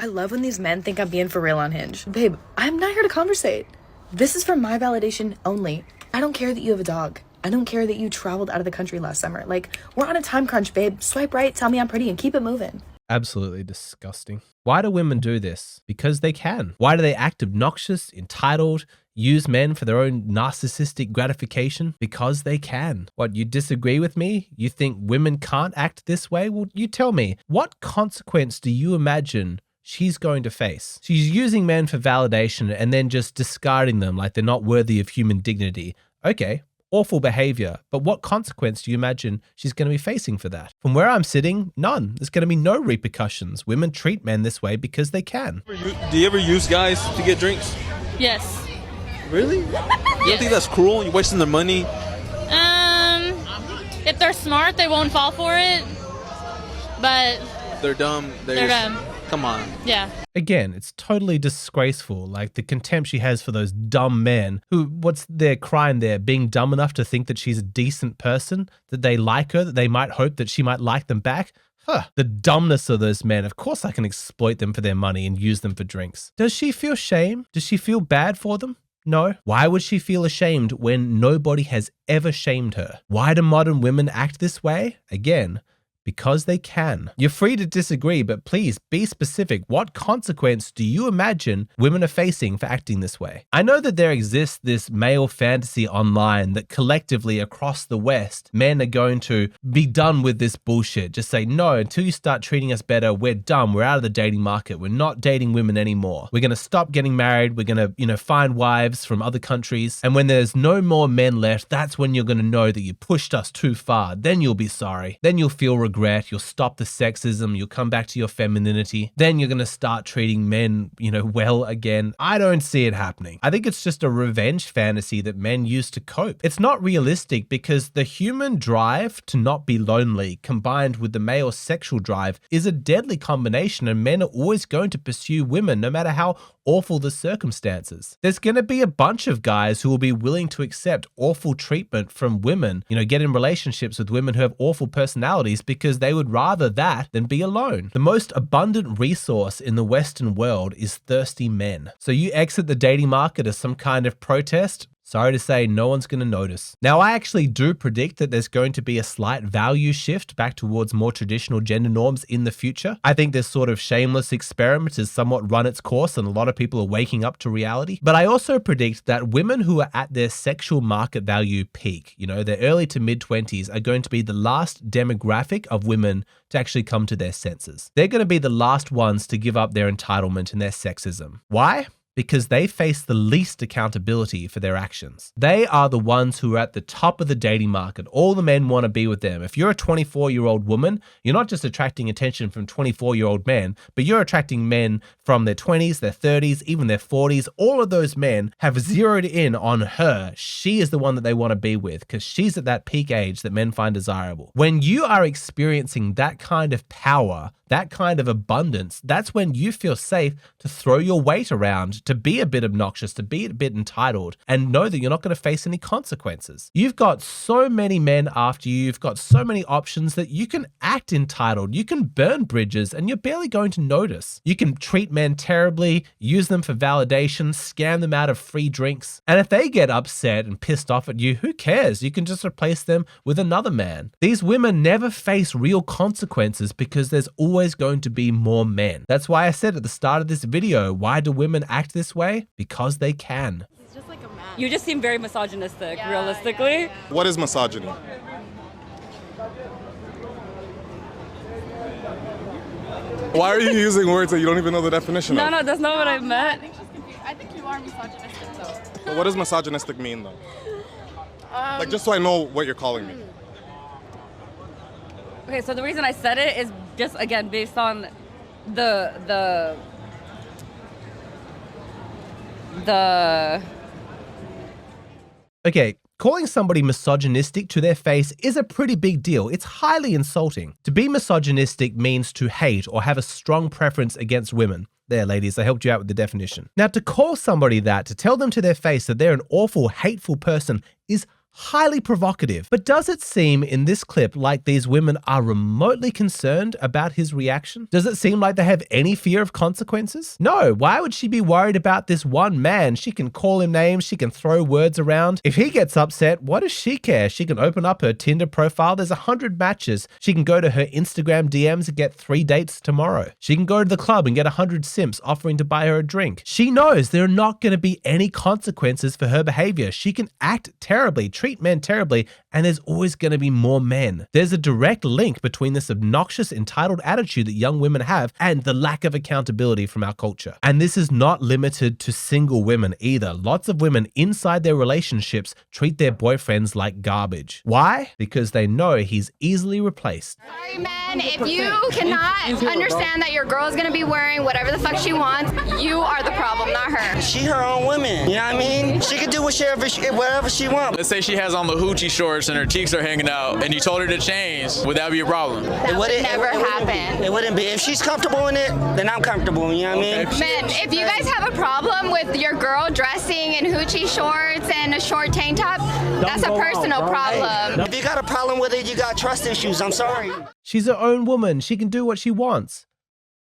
I love when these men think I'm being for real on Hinge. Babe, I'm not here to conversate. This is for my validation only. I don't care that you have a dog. I don't care that you traveled out of the country last summer. Like, we're on a time crunch, babe. Swipe right, tell me I'm pretty, and keep it moving. Absolutely disgusting. Why do women do this? Because they can. Why do they act obnoxious, entitled, use men for their own narcissistic gratification? Because they can. What, you disagree with me? You think women can't act this way? Well, you tell me, what consequence do you imagine she's going to face? She's using men for validation and then just discarding them like they're not worthy of human dignity. Okay. Awful behavior, but what consequence do you imagine she's going to be facing for that? From where I'm sitting, none. There's going to be no repercussions. Women treat men this way because they can. Do you ever use guys to get drinks? Yes. Really? You don't think that's cruel? You're wasting their money? If they're smart, they won't fall for it. But They're dumb. they're dumb. Come on. Yeah. Again, it's totally disgraceful, like the contempt she has for those dumb men who, what's their crime there? Being dumb enough to think that she's a decent person, that they like her, that they might hope that she might like them back? The dumbness of those men. Of course I can exploit them for their money and use them for drinks. Does she feel shame? Does she feel bad for them? No. Why would she feel ashamed when nobody has ever shamed her? Why do modern women act this way? Again, because they can. You're free to disagree, but please be specific. What consequence do you imagine women are facing for acting this way? I know that there exists this male fantasy online that collectively across the West, men are going to be done with this bullshit. Just say, no, until you start treating us better, we're done. We're out of the dating market. We're not dating women anymore. We're going to stop getting married. We're going to, find wives from other countries. And when there's no more men left, that's when you're going to know that you pushed us too far. Then you'll be sorry. Then you'll feel regret. You'll stop the sexism. You'll come back to your femininity. Then you're going to start treating men, well again. I don't see it happening. I think it's just a revenge fantasy that men use to cope. It's not realistic because the human drive to not be lonely combined with the male sexual drive is a deadly combination, and men are always going to pursue women no matter how awful the circumstances. There's going to be a bunch of guys who will be willing to accept awful treatment from women, get in relationships with women who have awful personalities because they would rather that than be alone. The most abundant resource in the Western world is thirsty men. So you exit the dating market as some kind of protest? Sorry to say, no one's going to notice. Now, I actually do predict that there's going to be a slight value shift back towards more traditional gender norms in the future. I think this sort of shameless experiment has somewhat run its course and a lot of people are waking up to reality. But I also predict that women who are at their sexual market value peak, their early to mid-20s, are going to be the last demographic of women to actually come to their senses. They're going to be the last ones to give up their entitlement and their sexism. Why? Because they face the least accountability for their actions. They are the ones who are at the top of the dating market. All the men want to be with them. If you're a 24-year-old woman, you're not just attracting attention from 24-year-old men, but you're attracting men from their 20s, their 30s, even their 40s. All of those men have zeroed in on her. She is the one that they want to be with because she's at that peak age that men find desirable. When you are experiencing that kind of power, that kind of abundance, that's when you feel safe to throw your weight around, to be a bit obnoxious, to be a bit entitled, and know that you're not going to face any consequences. You've got so many men after you, you've got so many options that you can act entitled, you can burn bridges, and you're barely going to notice. You can treat men terribly, use them for validation, scam them out of free drinks, and if they get upset and pissed off at you, who cares? You can just replace them with another man. These women never face real consequences because there's always going to be more men. That's why I said at the start of this video, why do women act this way? Because they can. He's just like a man. You just seem very misogynistic, realistically. Yeah. What is misogyny? Why are you using words that you don't even know the definition of? No, that's not what I I meant. think she's confused. I think you are misogynistic though. But what does misogynistic mean though? Just so I know what you're calling me. Okay, so the reason I said it is just, again, based on the Okay, calling somebody misogynistic to their face is a pretty big deal. It's highly insulting. To be misogynistic means to hate or have a strong preference against women. There, ladies, I helped you out with the definition. Now, to call somebody that, to tell them to their face that they're an awful, hateful person is highly provocative. But does it seem in this clip like these women are remotely concerned about his reaction? Does it seem like they have any fear of consequences? No. Why would she be worried about this one man? She can call him names, she can throw words around. If he gets upset, what does she care? She can open up her Tinder profile. There's 100 matches. She can go to her Instagram DMs and get 3 dates tomorrow. She can go to the club and get 100 simps offering to buy her a drink. She knows there are not going to be any consequences for her behavior. She can act terribly, treat men terribly, and there's always going to be more men. There's a direct link between this obnoxious, entitled attitude that young women have and the lack of accountability from our culture. And this is not limited to single women either. Lots of women inside their relationships treat their boyfriends like garbage. Why? Because they know he's easily replaced. Sorry, men, if you cannot understand that your girl is going to be wearing whatever the fuck she wants, you are the problem, not her. She her own woman, you know what I mean? She can do whatever she wants. Let's say she has on the hoochie shorts and her cheeks are hanging out and you told her to change. Would that be a problem? That would never happen. It wouldn't be. If she's comfortable in it, then I'm comfortable, you know what I mean? Men, if you guys have a problem with your girl dressing in hoochie shorts and a short tank top, that's a personal problem. If you got a problem with it, you got trust issues. I'm sorry. She's her own woman. She can do what she wants.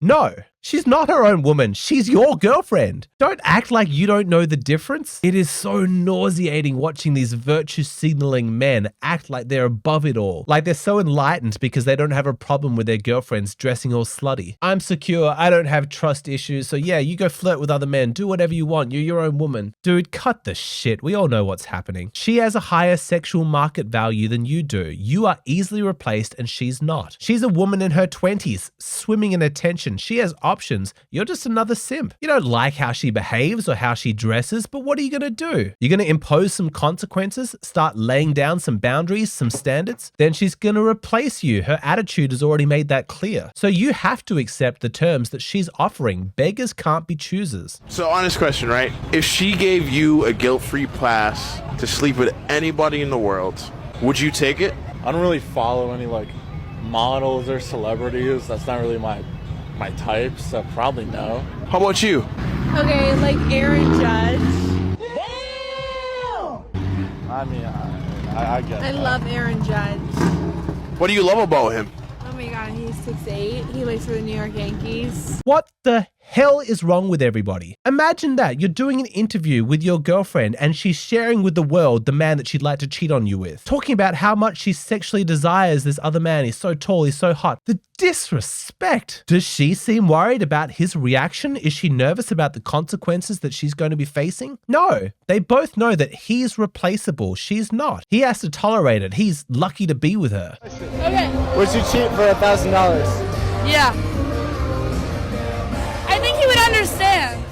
No, she's not her own woman. She's your girlfriend. Don't act like you don't know the difference. It is so nauseating watching these virtue signaling men act like they're above it all. Like they're so enlightened because they don't have a problem with their girlfriends dressing all slutty. I'm secure. I don't have trust issues. So yeah, you go flirt with other men. Do whatever you want. You're your own woman. Dude, cut the shit. We all know what's happening. She has a higher sexual market value than you do. You are easily replaced and she's not. She's a woman in her 20s, swimming in attention. She has options. You're just another simp. You don't like how she behaves or how she dresses, but what are you going to do? You're going to impose some consequences, start laying down some boundaries, some standards? Then she's going to replace you. Her attitude has already made that clear. So you have to accept the terms that she's offering. Beggars can't be choosers. So honest question, right? If she gave you a guilt-free pass to sleep with anybody in the world, would you take it? I don't really follow any models or celebrities. That's not really my type, so probably no. How about you? Okay, like Aaron Judge. I mean, I get I that. love Aaron Judge. What do you love about him? Oh my god, he's 6'8". He plays for the New York Yankees. What the hell is wrong with everybody? Imagine that you're doing an interview with your girlfriend and she's sharing with the world the man that she'd like to cheat on you with, talking about how much she sexually desires this other man. He's so tall, he's so hot. The disrespect. Does she seem worried about his reaction? Is she nervous about the consequences that she's going to be facing? No, they both know that he's replaceable. She's not. He has to tolerate it. He's lucky to be with her. Okay. Would you cheat for $1,000? Yeah. I think he would understand.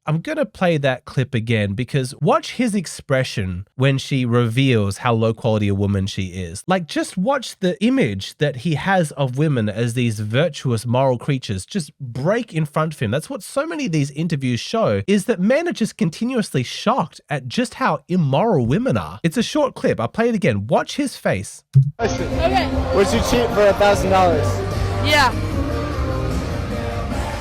I'm going to play that clip again because watch his expression when she reveals how low quality a woman she is. Just watch the image that he has of women as these virtuous moral creatures just break in front of him. That's what so many of these interviews show, is that men are just continuously shocked at just how immoral women are. It's a short clip. I'll play it again. Watch his face. Okay. Would you cheat for $1,000? Yeah.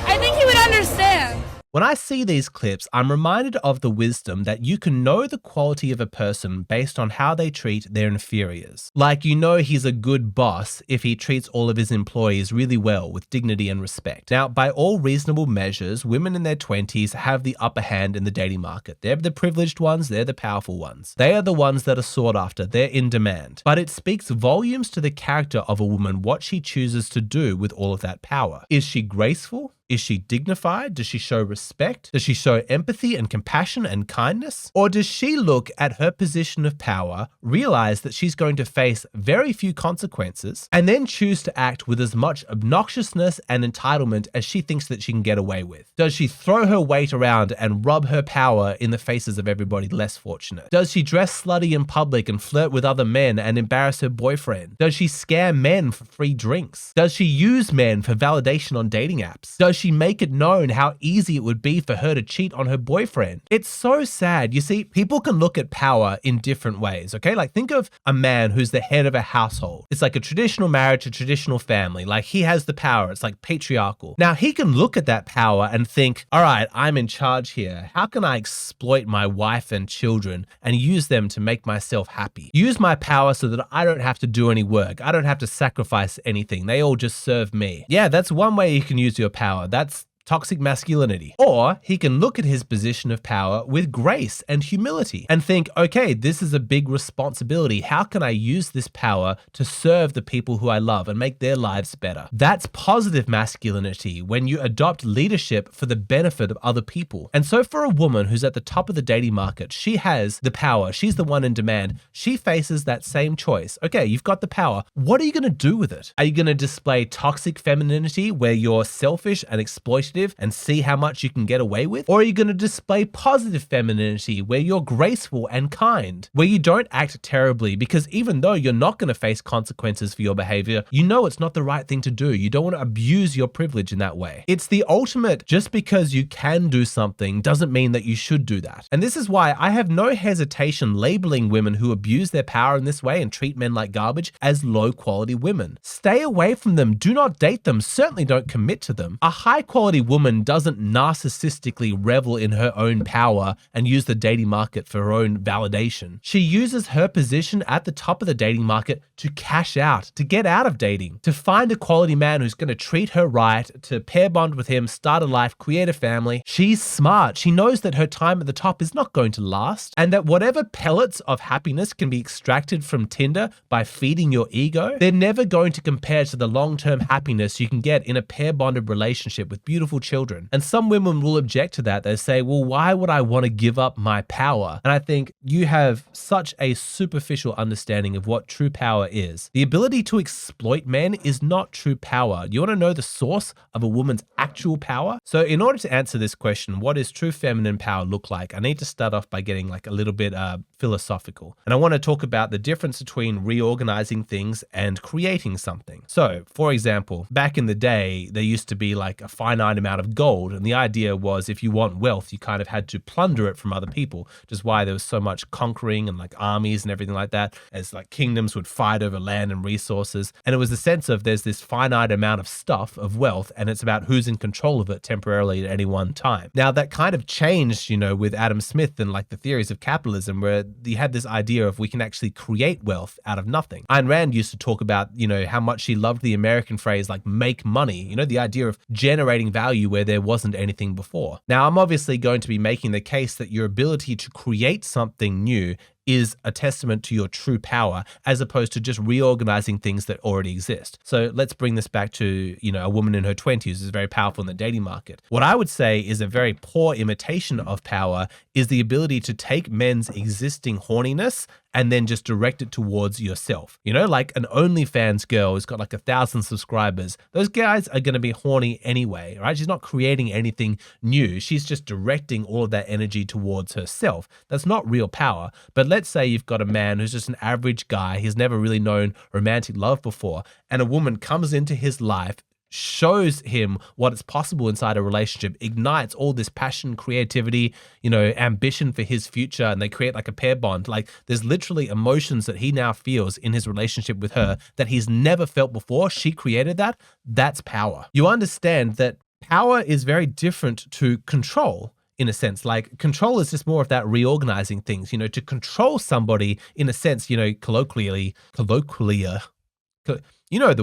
I think he would understand. When I see these clips, I'm reminded of the wisdom that you can know the quality of a person based on how they treat their inferiors. You know he's a good boss if he treats all of his employees really well with dignity and respect. Now, by all reasonable measures, women in their 20s have the upper hand in the dating market. They're the privileged ones, they're the powerful ones. They are the ones that are sought after, they're in demand. But it speaks volumes to the character of a woman what she chooses to do with all of that power. Is she graceful? Is she dignified? Does she show respect? Does she show empathy and compassion and kindness? Or does she look at her position of power, realize that she's going to face very few consequences, and then choose to act with as much obnoxiousness and entitlement as she thinks that she can get away with? Does she throw her weight around and rub her power in the faces of everybody less fortunate? Does she dress slutty in public and flirt with other men and embarrass her boyfriend? Does she scam men for free drinks? Does she use men for validation on dating apps? Does she make it known how easy it would be for her to cheat on her boyfriend? It's so sad. You see, people can look at power in different ways, okay? Like think of a man who's the head of a household. It's like a traditional marriage, a traditional family. Like he has the power. It's like patriarchal. Now he can look at that power and think, all right, I'm in charge here. How can I exploit my wife and children and use them to make myself happy? Use my power so that I don't have to do any work. I don't have to sacrifice anything. They all just serve me. Yeah, that's one way you can use your power. That's toxic masculinity. Or he can look at his position of power with grace and humility and think, okay, this is a big responsibility. How can I use this power to serve the people who I love and make their lives better? That's positive masculinity, when you adopt leadership for the benefit of other people. And so for a woman who's at the top of the dating market, she has the power. She's the one in demand. She faces that same choice. Okay, you've got the power. What are you going to do with it? Are you going to display toxic femininity where you're selfish and exploitative and see how much you can get away with? Or are you going to display positive femininity where you're graceful and kind, where you don't act terribly, because even though you're not going to face consequences for your behavior, you know it's not the right thing to do. You don't want to abuse your privilege in that way. It's the ultimate, just because you can do something doesn't mean that you should do that. And this is why I have no hesitation labeling women who abuse their power in this way and treat men like garbage as low quality women. Stay away from them. Do not date them. Certainly don't commit to them. A high quality woman doesn't narcissistically revel in her own power and use the dating market for her own validation. She uses her position at the top of the dating market to cash out, to get out of dating, to find a quality man who's going to treat her right, to pair bond with him, start a life, create a family. She's smart. She knows that her time at the top is not going to last, and that whatever pellets of happiness can be extracted from Tinder by feeding your ego, they're never going to compare to the long-term happiness you can get in a pair bonded relationship with beautiful children. And some women will object to that. They say, well, why would I want to give up my power? And I think you have such a superficial understanding of what true power is. The ability to exploit men is not true power. You want to know the source of a woman's actual power? So in order to answer this question, what does true feminine power look like? I need to start off by getting like a little bit philosophical. And I want to talk about the difference between reorganizing things and creating something. So for example, back in the day, there used to be like a finite amount of gold. And the idea was if you want wealth, you kind of had to plunder it from other people, which is why there was so much conquering and like armies and everything like that, as like kingdoms would fight over land and resources. And it was the sense of there's this finite amount of stuff, of wealth, and it's about who's in control of it temporarily at any one time. Now that kind of changed, with Adam Smith and like the theories of capitalism, where you had this idea of we can actually create wealth out of nothing. Ayn Rand used to talk about, how much she loved the American phrase like make money, the idea of generating value where there wasn't anything before. Now, I'm obviously going to be making the case that your ability to create something new is a testament to your true power, as opposed to just reorganizing things that already exist. So let's bring this back to, a woman in her 20s who's very powerful in the dating market. What I would say is a very poor imitation of power is the ability to take men's existing horniness and then just direct it towards yourself. Like an OnlyFans girl who's got like 1,000 subscribers. Those guys are going to be horny anyway, right? She's not creating anything new. She's just directing all of that energy towards herself. That's not real power. But let's say you've got a man who's just an average guy. He's never really known romantic love before. And a woman comes into his life, shows him what is possible inside a relationship, ignites all this passion, creativity, ambition for his future, and they create like a pair bond. Like there's literally emotions that he now feels in his relationship with her that he's never felt before. She created that. That's power. You understand that power is very different to control. In a sense, like control is just more of that reorganizing things, to control somebody in a sense, colloquially, the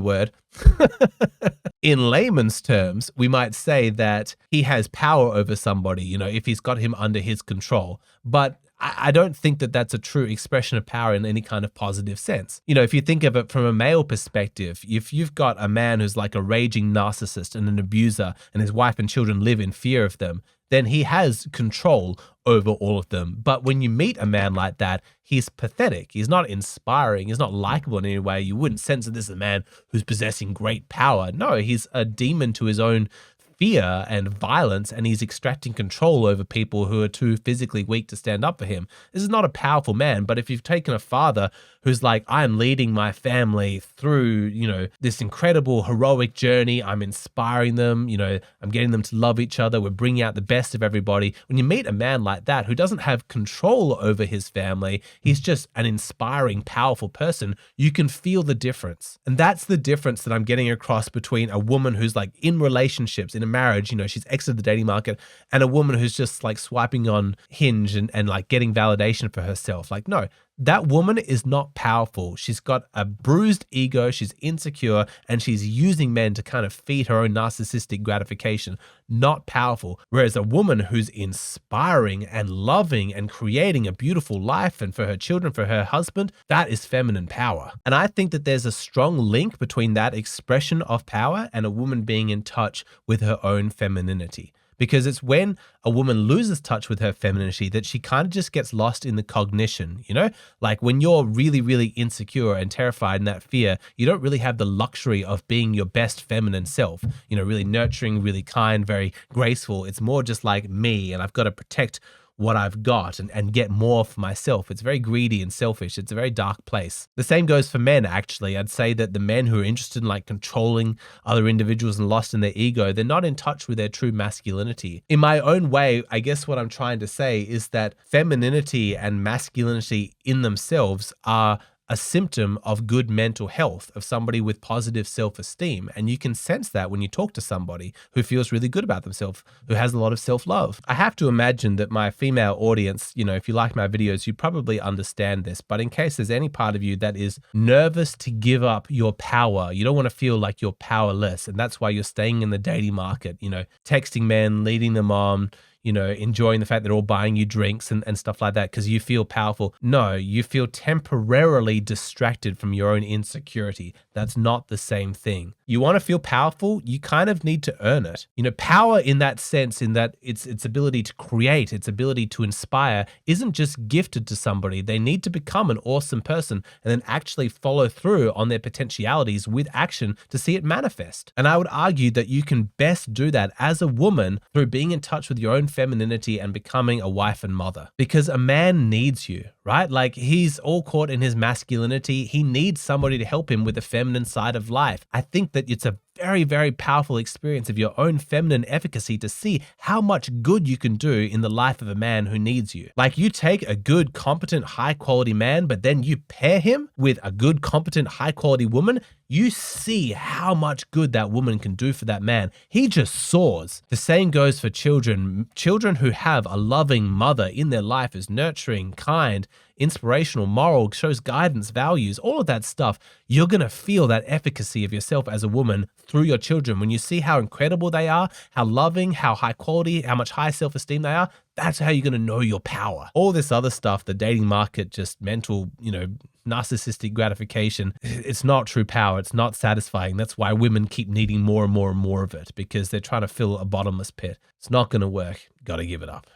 word. In layman's terms, we might say that he has power over somebody, if he's got him under his control. But I don't think that that's a true expression of power in any kind of positive sense. If you think of it from a male perspective, if you've got a man who's like a raging narcissist and an abuser and his wife and children live in fear of them, then he has control over all of them. But when you meet a man like that, he's pathetic. He's not inspiring. He's not likable in any way. You wouldn't sense that this is a man who's possessing great power. No, he's a demon to his own fear and violence, and he's extracting control over people who are too physically weak to stand up for him. This is not a powerful man. But if you've taken a father who's like, I'm leading my family through, this incredible heroic journey, I'm inspiring them, I'm getting them to love each other, we're bringing out the best of everybody. When you meet a man like that who doesn't have control over his family, he's just an inspiring, powerful person, you can feel the difference. And that's the difference that I'm getting across between a woman who's like in relationships, in a marriage, she's exited the dating market, and a woman who's just like swiping on Hinge and like getting validation for herself. Like, no, that woman is not powerful. She's got a bruised ego, she's insecure, and she's using men to kind of feed her own narcissistic gratification. Not powerful. Whereas a woman who's inspiring and loving and creating a beautiful life and for her children, for her husband, that is feminine power. And I think that there's a strong link between that expression of power and a woman being in touch with her own femininity. Because it's when a woman loses touch with her femininity that she kind of just gets lost in the cognition, Like when you're really, really insecure and terrified in that fear, you don't really have the luxury of being your best feminine self, really nurturing, really kind, very graceful. It's more just like me, and I've got to protect what I've got and get more for myself. It's very greedy and selfish. It's a very dark place. The same goes for men, actually. I'd say that the men who are interested in like controlling other individuals and lost in their ego, they're not in touch with their true masculinity. In my own way, I guess what I'm trying to say is that femininity and masculinity in themselves are a symptom of good mental health, of somebody with positive self-esteem. And you can sense that when you talk to somebody who feels really good about themselves, who has a lot of self-love. I have to imagine that my female audience, if you like my videos, you probably understand this. But in case there's any part of you that is nervous to give up your power, you don't want to feel like you're powerless. And that's why you're staying in the dating market, texting men, leading them on, enjoying the fact that they're all buying you drinks and stuff like that because you feel powerful. No, you feel temporarily distracted from your own insecurity. That's not the same thing. You want to feel powerful, you kind of need to earn it. Power in that sense, in that its ability to create, its ability to inspire, isn't just gifted to somebody. They need to become an awesome person and then actually follow through on their potentialities with action to see it manifest. And I would argue that you can best do that as a woman through being in touch with your own femininity and becoming a wife and mother. Because a man needs you, right? Like he's all caught in his masculinity. He needs somebody to help him with the feminine side of life. I think that it's a very, very powerful experience of your own feminine efficacy to see how much good you can do in the life of a man who needs you. Like you take a good, competent, high quality man, but then you pair him with a good, competent, high quality woman, you see how much good that woman can do for that man. He just soars. The same goes for children. Children who have a loving mother in their life is nurturing, kind, inspirational, moral, shows guidance, values, all of that stuff. You're going to feel that efficacy of yourself as a woman through your children. When you see how incredible they are, how loving, how high quality, how much high self-esteem they are, that's how you're going to know your power. All this other stuff, the dating market, just mental, narcissistic gratification, it's not true power. It's not satisfying. That's why women keep needing more and more and more of it, because they're trying to fill a bottomless pit. It's not going to work. Got to give it up.